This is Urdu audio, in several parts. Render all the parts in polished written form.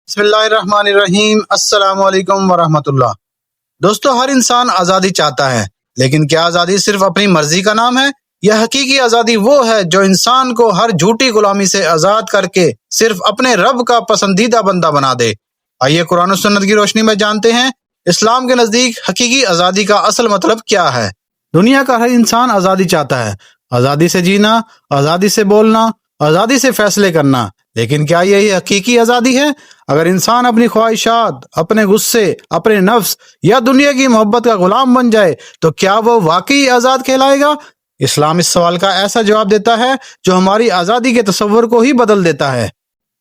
بسم اللہ الرحمن الرحیم۔ السلام علیکم ورحمۃ اللہ۔ دوستو، ہر انسان آزادی چاہتا ہے، لیکن کیا آزادی صرف اپنی مرضی کا نام ہے؟ یہ حقیقی آزادی وہ ہے جو انسان کو ہر جھوٹی غلامی سے آزاد کر کے صرف اپنے رب کا پسندیدہ بندہ بنا دے۔ آئیے قرآن و سنت کی روشنی میں جانتے ہیں اسلام کے نزدیک حقیقی آزادی کا اصل مطلب کیا ہے۔ دنیا کا ہر انسان آزادی چاہتا ہے، آزادی سے جینا، آزادی سے بولنا، آزادی سے فیصلے کرنا، لیکن کیا یہی حقیقی آزادی ہے؟ اگر انسان اپنی خواہشات، اپنے غصے، اپنے نفس یا دنیا کی محبت کا غلام بن جائے تو کیا وہ واقعی آزاد کہلائے گا؟ اسلام اس سوال کا ایسا جواب دیتا ہے جو ہماری آزادی کے تصور کو ہی بدل دیتا ہے۔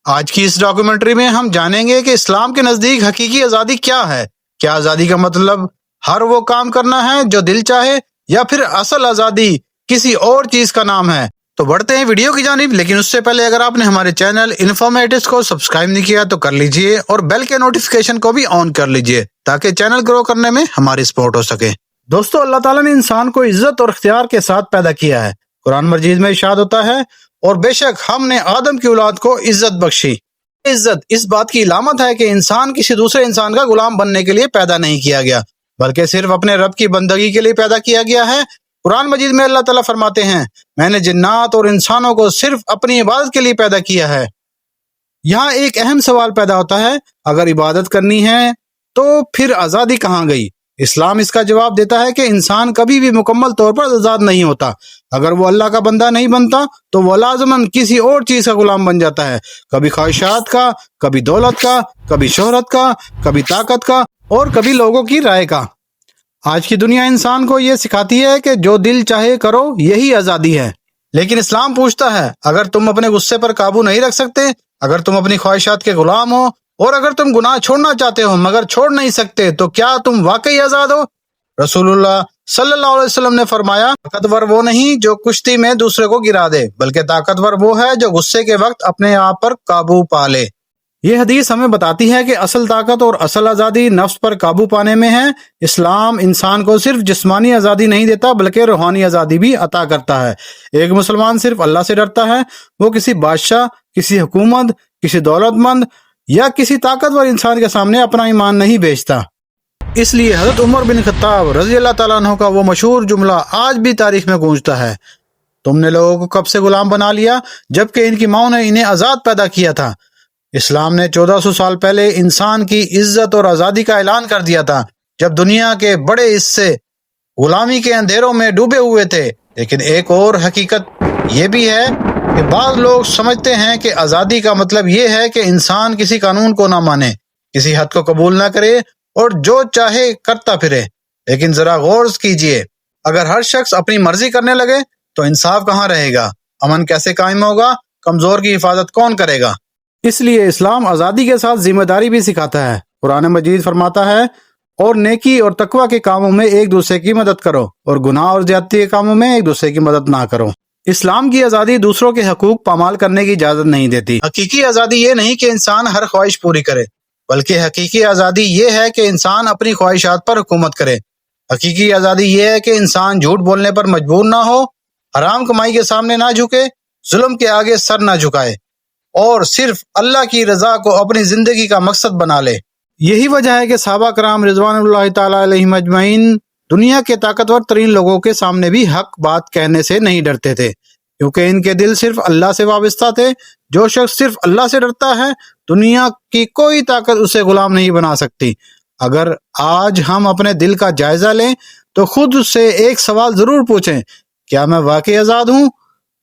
آج کی اس ڈاکیومنٹری میں ہم جانیں گے کہ اسلام کے نزدیک حقیقی آزادی کیا ہے۔ کیا آزادی کا مطلب ہر وہ کام کرنا ہے جو دل چاہے، یا پھر اصل آزادی کسی اور چیز کا نام ہے؟ تو بڑھتے ہیں ویڈیو کی جانب، لیکن اس سے پہلے اگر آپ نے ہمارے چینل انفارمیٹس کو سبسکرائب نہیں کیا تو کر لیجئے اور بیل کے نوٹیفیکیشن کو بھی آن کر لیجئے تاکہ چینل گرو کرنے میں ہماری سپورٹ ہو سکے۔ دوستو، اللہ تعالیٰ نے انسان کو عزت اور اختیار کے ساتھ پیدا کیا ہے۔ قرآن مجید میں ارشاد ہوتا ہے، اور بے شک ہم نے آدم کی اولاد کو عزت بخشی۔ عزت اس بات کی علامت ہے کہ انسان کسی دوسرے انسان کا غلام بننے کے لیے پیدا نہیں کیا گیا، بلکہ صرف اپنے رب کی بندگی کے لیے پیدا کیا گیا ہے۔ قرآن مجید میں اللہ تعالیٰ فرماتے ہیں، میں نے جنات اور انسانوں کو صرف اپنی عبادت کے لیے پیدا کیا ہے۔ یہاں ایک اہم سوال پیدا ہوتا ہے، اگر عبادت کرنی ہے تو پھر آزادی کہاں گئی؟ اسلام اس کا جواب دیتا ہے کہ انسان کبھی بھی مکمل طور پر آزاد نہیں ہوتا۔ اگر وہ اللہ کا بندہ نہیں بنتا تو وہ لازماً کسی اور چیز کا غلام بن جاتا ہے، کبھی خواہشات کا، کبھی دولت کا، کبھی شہرت کا، کبھی طاقت کا، اور کبھی لوگوں کی رائے کا۔ آج کی دنیا انسان کو یہ سکھاتی ہے کہ جو دل چاہے کرو، یہی آزادی ہے، لیکن اسلام پوچھتا ہے، اگر تم اپنے غصے پر قابو نہیں رکھ سکتے، اگر تم اپنی خواہشات کے غلام ہو، اور اگر تم گناہ چھوڑنا چاہتے ہو مگر چھوڑ نہیں سکتے، تو کیا تم واقعی آزاد ہو؟ رسول اللہ صلی اللہ علیہ وسلم نے فرمایا، طاقتور وہ نہیں جو کشتی میں دوسرے کو گرا دے، بلکہ طاقتور وہ ہے جو غصے کے وقت اپنے آپ پر قابو پا لے۔ یہ حدیث ہمیں بتاتی ہے کہ اصل طاقت اور اصل آزادی نفس پر قابو پانے میں ہے۔ اسلام انسان کو صرف جسمانی آزادی نہیں دیتا بلکہ روحانی آزادی بھی عطا کرتا ہے۔ ایک مسلمان صرف اللہ سے ڈرتا ہے، وہ کسی بادشاہ، کسی حکومت، کسی دولت مند یا کسی طاقتور انسان کے سامنے اپنا ایمان نہیں بیچتا۔ اس لیے حضرت عمر بن خطاب رضی اللہ تعالیٰ عنہ کا وہ مشہور جملہ آج بھی تاریخ میں گونجتا ہے، تم نے لوگوں کو کب سے غلام بنا لیا جبکہ ان کی ماں نے انہیں آزاد پیدا کیا تھا۔ اسلام نے 1400 سال پہلے انسان کی عزت اور آزادی کا اعلان کر دیا تھا جب دنیا کے بڑے حصے غلامی کے اندھیروں میں ڈوبے ہوئے تھے۔ لیکن ایک اور حقیقت یہ بھی ہے کہ بعض لوگ سمجھتے ہیں کہ آزادی کا مطلب یہ ہے کہ انسان کسی قانون کو نہ مانے، کسی حد کو قبول نہ کرے اور جو چاہے کرتا پھرے۔ لیکن ذرا غور کیجئے، اگر ہر شخص اپنی مرضی کرنے لگے تو انصاف کہاں رہے گا؟ امن کیسے قائم ہوگا؟ کمزور کی حفاظت کون کرے گا؟ اس لیے اسلام آزادی کے ساتھ ذمہ داری بھی سکھاتا ہے۔ قرآن مجید فرماتا ہے، اور نیکی اور تقوی کے کاموں میں ایک دوسرے کی مدد کرو، اور گناہ اور زیادتی کے کاموں میں ایک دوسرے کی مدد نہ کرو۔ اسلام کی آزادی دوسروں کے حقوق پامال کرنے کی اجازت نہیں دیتی۔ حقیقی آزادی یہ نہیں کہ انسان ہر خواہش پوری کرے، بلکہ حقیقی آزادی یہ ہے کہ انسان اپنی خواہشات پر حکومت کرے۔ حقیقی آزادی یہ ہے کہ انسان جھوٹ بولنے پر مجبور نہ ہو، حرام کمائی کے سامنے نہ جھکے، ظلم کے آگے سر نہ جھکائے، اور صرف اللہ کی رضا کو اپنی زندگی کا مقصد بنا لے۔ یہی وجہ ہے کہ صحابہ کرام رضوان اللہ تعالیٰ علیہم اجمعین دنیا کے طاقتور ترین لوگوں کے سامنے بھی حق بات کہنے سے نہیں ڈرتے تھے، کیونکہ ان کے دل صرف اللہ سے وابستہ تھے۔ جو شخص صرف اللہ سے ڈرتا ہے، دنیا کی کوئی طاقت اسے غلام نہیں بنا سکتی۔ اگر آج ہم اپنے دل کا جائزہ لیں تو خود سے ایک سوال ضرور پوچھیں، کیا میں واقعی آزاد ہوں،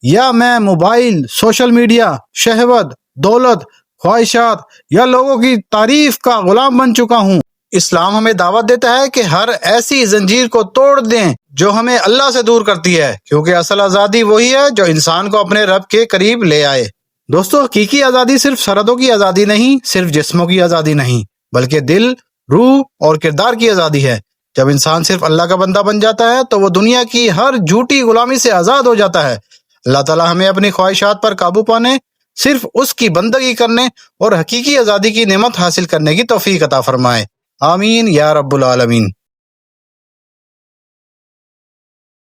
یا میں موبائل، سوشل میڈیا، شہوت، دولت، خواہشات یا لوگوں کی تعریف کا غلام بن چکا ہوں؟ اسلام ہمیں دعوت دیتا ہے کہ ہر ایسی زنجیر کو توڑ دیں جو ہمیں اللہ سے دور کرتی ہے، کیونکہ اصل آزادی وہی ہے جو انسان کو اپنے رب کے قریب لے آئے۔ دوستو، حقیقی آزادی صرف سرحدوں کی آزادی نہیں، صرف جسموں کی آزادی نہیں، بلکہ دل، روح اور کردار کی آزادی ہے۔ جب انسان صرف اللہ کا بندہ بن جاتا ہے تو وہ دنیا کی ہر جھوٹی غلامی سے آزاد ہو جاتا ہے۔ اللہ تعالیٰ ہمیں اپنی خواہشات پر قابو پانے، صرف اس کی بندگی کرنے اور حقیقی آزادی کی نعمت حاصل کرنے کی توفیق عطا فرمائے۔ آمین یا رب العالمین۔